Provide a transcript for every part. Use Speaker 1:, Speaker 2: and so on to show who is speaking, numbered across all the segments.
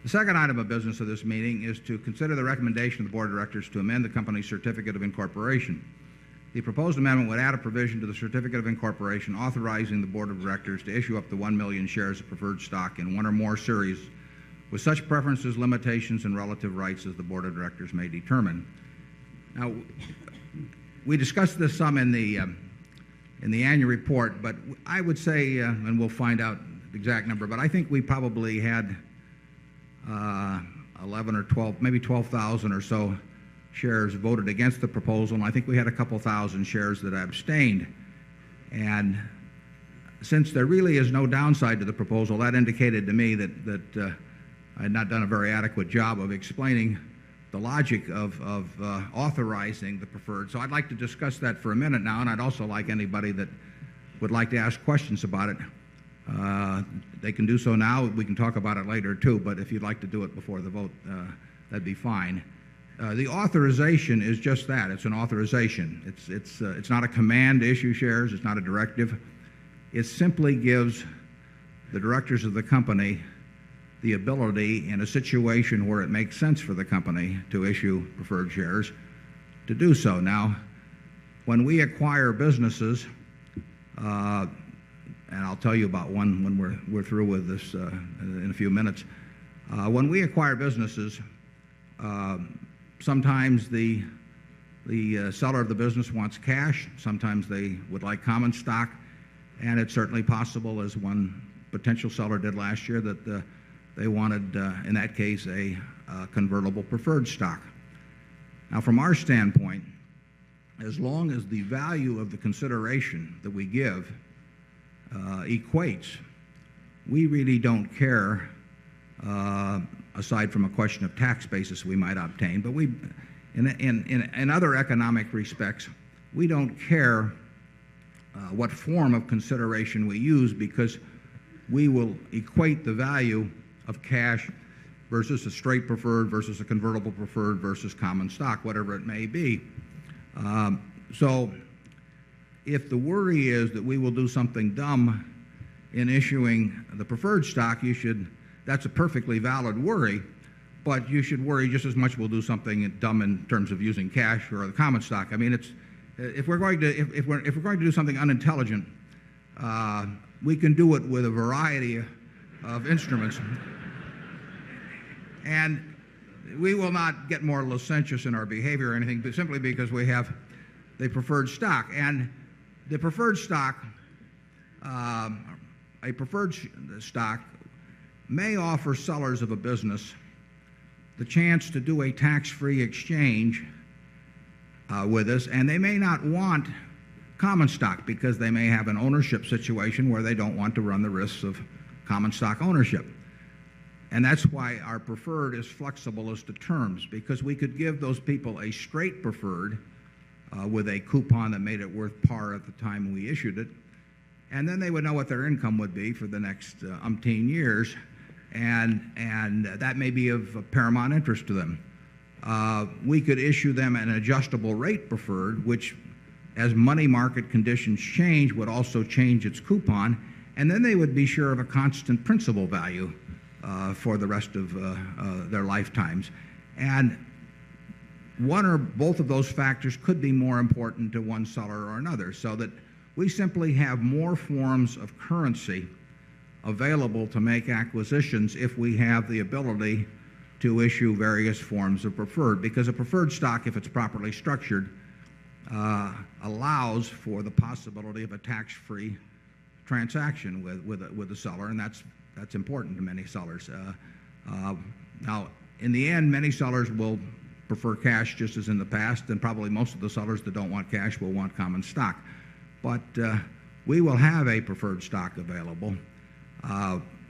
Speaker 1: The second item of business of this meeting is to consider the recommendation of the Board of Directors to amend the company's certificate of incorporation. The proposed amendment would add a provision to the certificate of incorporation authorizing the Board of Directors to issue up to 1 million shares of preferred stock in one or more series with such preferences, limitations, and relative rights as the Board of Directors may determine. Now, we discussed this some in the annual report, but I would say, and we'll find out the exact number, but I think we probably had 11 or 12, maybe 12,000 or so shares voted against the proposal, and I think we had a couple thousand shares that abstained. And since there really is no downside to the proposal, that indicated to me that I had not done a very adequate job of explaining the logic of authorizing the preferred. So I'd like to discuss that for a minute now, and I'd also like anybody that would like to ask questions about it. They can do so now. We can talk about it later too, but if you'd like to do it before the vote, that'd be fine. The authorization is just that. It's an authorization. It's not a command to issue shares. It's not a directive. It simply gives the directors of the company the ability, in a situation where it makes sense for the company to issue preferred shares, to do so. Now, when we acquire businesses, and I'll tell you about one when we're through with this in a few minutes. When we acquire businesses, sometimes the seller of the business wants cash. Sometimes they would like common stock, and it's certainly possible, as one potential seller did last year, that they wanted, in that case, a convertible preferred stock. Now, from our standpoint, as long as the value of the consideration that we give equates, we really don't care, aside from a question of tax basis we might obtain. But in other economic respects, we don't care what form of consideration we use, because we will equate the value of cash versus a straight preferred versus a convertible preferred versus common stock, whatever it may be. So if the worry is that we will do something dumb in issuing the preferred stock, that's a perfectly valid worry, but you should worry just as much we'll do something dumb in terms of using cash or the common stock. I mean, if we're going to do something unintelligent, we can do it with a variety of instruments. And we will not get more licentious in our behavior or anything, but simply because we have the preferred stock. And the preferred stock, a preferred stock may offer sellers of a business the chance to do a tax-free exchange with us, and they may not want common stock because they may have an ownership situation where they don't want to run the risks of common stock ownership. And that's why our preferred is flexible as to terms, because we could give those people a straight preferred with a coupon that made it worth par at the time we issued it, and then they would know what their income would be for the next umpteen years, and that may be of paramount interest to them. We could issue them an adjustable rate preferred, which, as money market conditions change, would also change its coupon, and then they would be sure of a constant principal value for the rest of their lifetimes. And one or both of those factors could be more important to one seller or another, so that we simply have more forms of currency available to make acquisitions if we have the ability to issue various forms of preferred. Because a preferred stock, if it's properly structured, allows for the possibility of a tax-free transaction with the seller, and that's important to many sellers. Now, in the end, many sellers will prefer cash just as in the past, and probably most of the sellers that don't want cash will want common stock. But we will have a preferred stock available.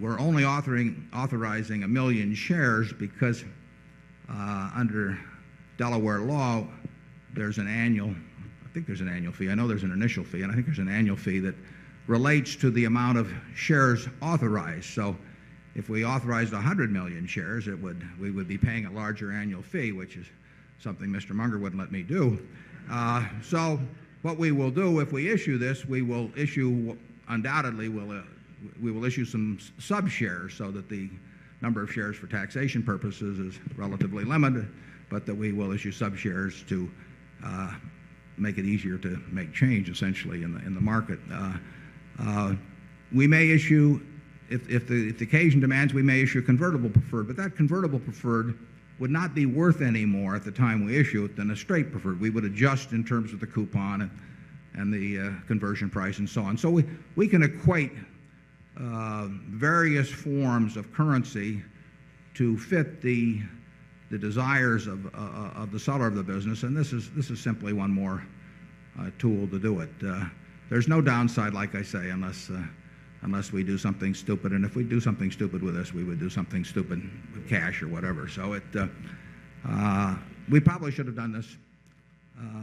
Speaker 1: We're only authorizing 1 million shares because under Delaware law, there's an annual, I think there's an annual fee. I know there's an initial fee, and I think there's an annual fee that relates to the amount of shares authorized. So if we authorized 100 million shares, we would be paying a larger annual fee, which is something Mr. Munger wouldn't let me do. So what we will do if we issue this, we will issue, undoubtedly, we will issue some sub-shares so that the number of shares for taxation purposes is relatively limited, but that we will issue sub-shares to make it easier to make change, essentially, in the market. We may issue, if the occasion demands, we may issue convertible preferred, but that convertible preferred would not be worth any more at the time we issue it than a straight preferred. We would adjust in terms of the coupon and the conversion price and so on. So we can equate various forms of currency to fit the desires of the seller of the business, and this is simply one more tool to do it. There's no downside, like I say, unless we do something stupid. And if we do something stupid with this, we would do something stupid with cash or whatever. So we probably should have done this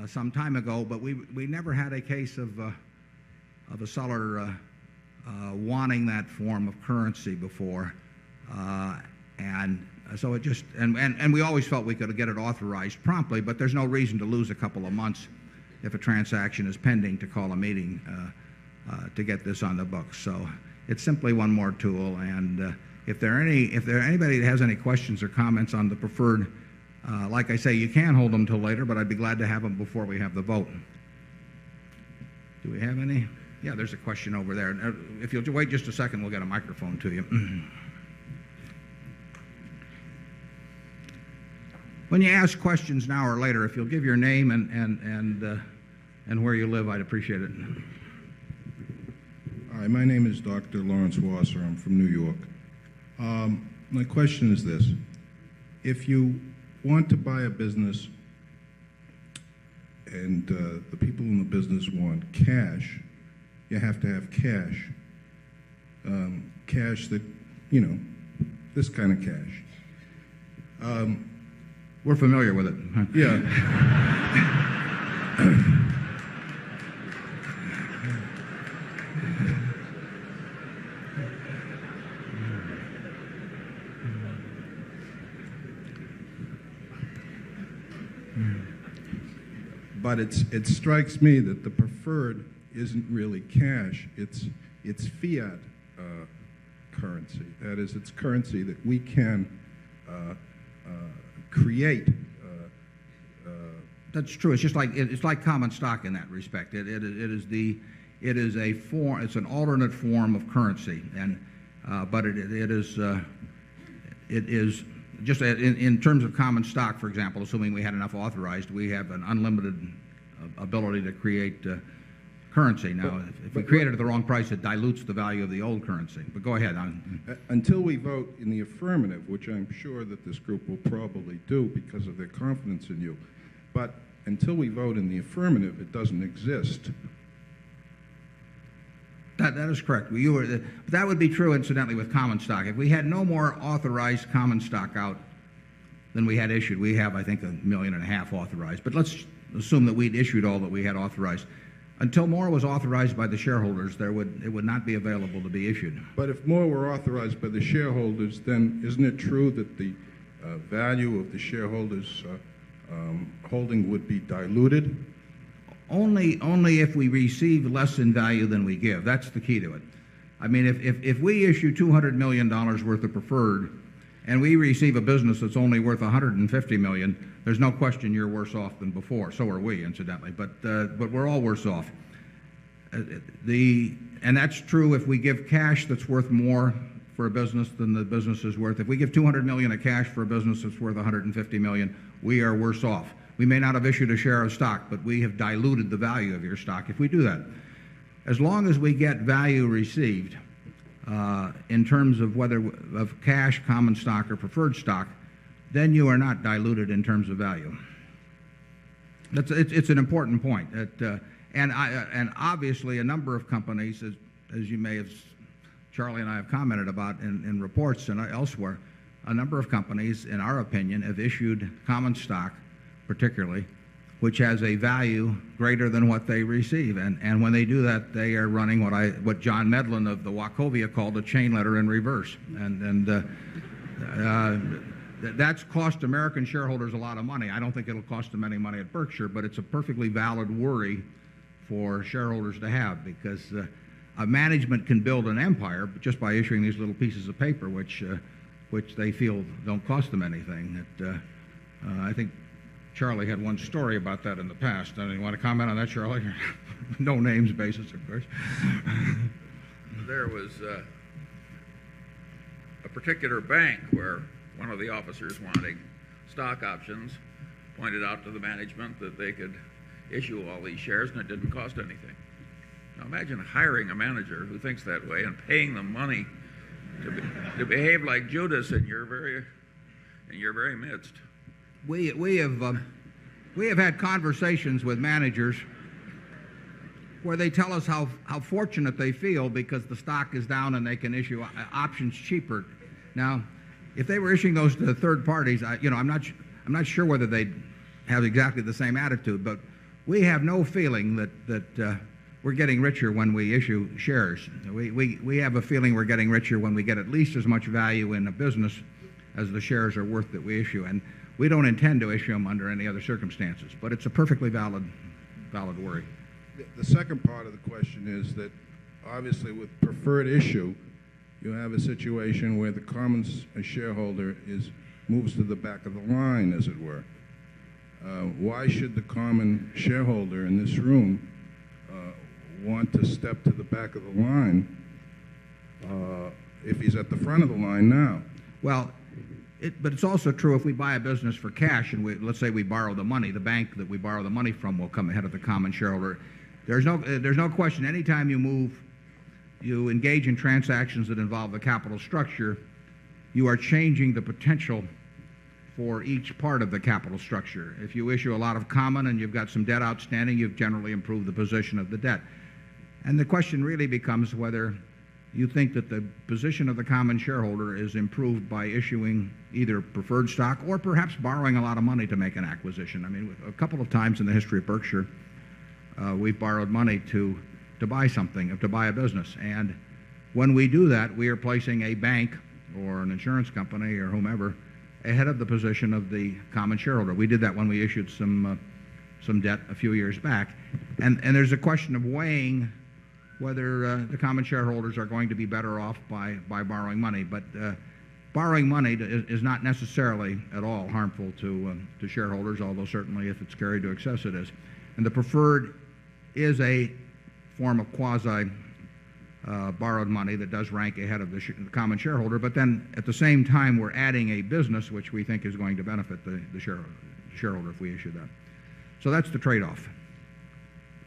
Speaker 1: some time ago, but we never had a case of a seller wanting that form of currency before, and so it just and we always felt we could get it authorized promptly, but there's no reason to lose a couple of months if a transaction is pending to call a meeting to get this on the books. So it's simply one more tool, and if there anybody that has any questions or comments on the preferred, like I say, you can hold them till later, but I'd be glad to have them before we have the vote. Do we have any? Yeah, there's a question over there. If you'll wait just a second, we'll get a microphone to you. When you ask questions now or later, if you'll give your name and where you live, I'd appreciate it.
Speaker 2: Hi, my name is Dr. Lawrence Wasser. I'm from New York. My question is this. If you want to buy a business and the people in the business want cash, you have to have cash. Cash that, this kind of cash.
Speaker 1: We're familiar with it.
Speaker 2: Yeah. But it strikes me that the preferred isn't really cash. It's fiat currency. That is, it's currency that we can create.
Speaker 1: That's true. It's like common stock in that respect. It is a form. It's an alternate form of currency, but it is just in terms of common stock, for example. Assuming we had enough authorized, we have an unlimited ability to create currency. Now, if we create it at the wrong price, it dilutes the value of the old currency. But go ahead.
Speaker 2: Until we vote in the affirmative, which I'm sure that this group will probably do because of their confidence in you, but until we vote in the affirmative, it doesn't exist.
Speaker 1: That is correct. That would be true, incidentally, with common stock. If we had no more authorized common stock out than we had issued, we have, I think, 1.5 million authorized. But let's assume that we'd issued all that we had authorized. Until more was authorized by the shareholders, it would not be available to be issued.
Speaker 2: But if more were authorized by the shareholders, then isn't it true that the value of the shareholders' holding would be diluted?
Speaker 1: Only if we receive less in value than we give. That's the key to it. I mean, if we issue $200 million worth of preferred and we receive a business that's only worth $150 million, there's no question you're worse off than before. So are we, incidentally. But we're all worse off. And that's true if we give cash that's worth more for a business than the business is worth. If we give $200 million of cash for a business that's worth $150 million, we are worse off. We may not have issued a share of stock, but we have diluted the value of your stock if we do that. As long as we get value received in terms of whether of cash, common stock, or preferred stock, then you are not diluted in terms of value. It's an important point. And obviously a number of companies, as you may have, Charlie and I have commented about in reports and elsewhere, a number of companies, in our opinion, have issued common stock, particularly, which has a value greater than what they receive. And when they do that, they are running what John Medlin of the Wachovia called a chain letter in reverse. That's cost American shareholders a lot of money. I don't think it'll cost them any money at Berkshire, but it's a perfectly valid worry for shareholders to have, because a management can build an empire just by issuing these little pieces of paper, which which they feel don't cost them anything. I think Charlie had one story about that in the past. You want to comment on that, Charlie? No names basis, of course.
Speaker 3: There was a particular bank where one of the officers wanting stock options pointed out to the management that they could issue all these shares and it didn't cost anything. Now imagine hiring a manager who thinks that way and paying them money to behave like Judas in your very midst.
Speaker 1: We have had conversations with managers where they tell us how fortunate they feel because the stock is down and they can issue options cheaper. Now, if they were issuing those to third parties, I'm not sure whether they'd have exactly the same attitude, but we have no feeling that we're getting richer when we issue shares. We have a feeling we're getting richer when we get at least as much value in a business as the shares are worth that we issue. And we don't intend to issue them under any other circumstances, but it's a perfectly valid worry.
Speaker 2: The second part of the question is that obviously with preferred issue, you have a situation where the common shareholder moves to the back of the line, as it were. Why should the common shareholder in this room want to step to the back of the line if he's at the front of the line now?
Speaker 1: Well, but it's also true if we buy a business for cash and let's say we borrow the money, the bank that we borrow the money from will come ahead of the common shareholder. There's no question. Anytime you engage in transactions that involve the capital structure, you are changing the potential for each part of the capital structure. If you issue a lot of common and you've got some debt outstanding, you've generally improved the position of the debt. And the question really becomes whether you think that the position of the common shareholder is improved by issuing either preferred stock or perhaps borrowing a lot of money to make an acquisition. I mean, a couple of times in the history of Berkshire, we've borrowed money to buy something, to buy a business. And when we do that, we are placing a bank or an insurance company or whomever ahead of the position of the common shareholder. We did that when we issued some debt a few years back. And there's a question of weighing whether the common shareholders are going to be better off by borrowing money. But borrowing money is not necessarily at all harmful to shareholders, although certainly if it's carried to excess it is. And the preferred is a form of quasi borrowed money that does rank ahead of the common shareholder, but then at the same time we're adding a business which we think is going to benefit the shareholder if we issue that. So that's the trade-off.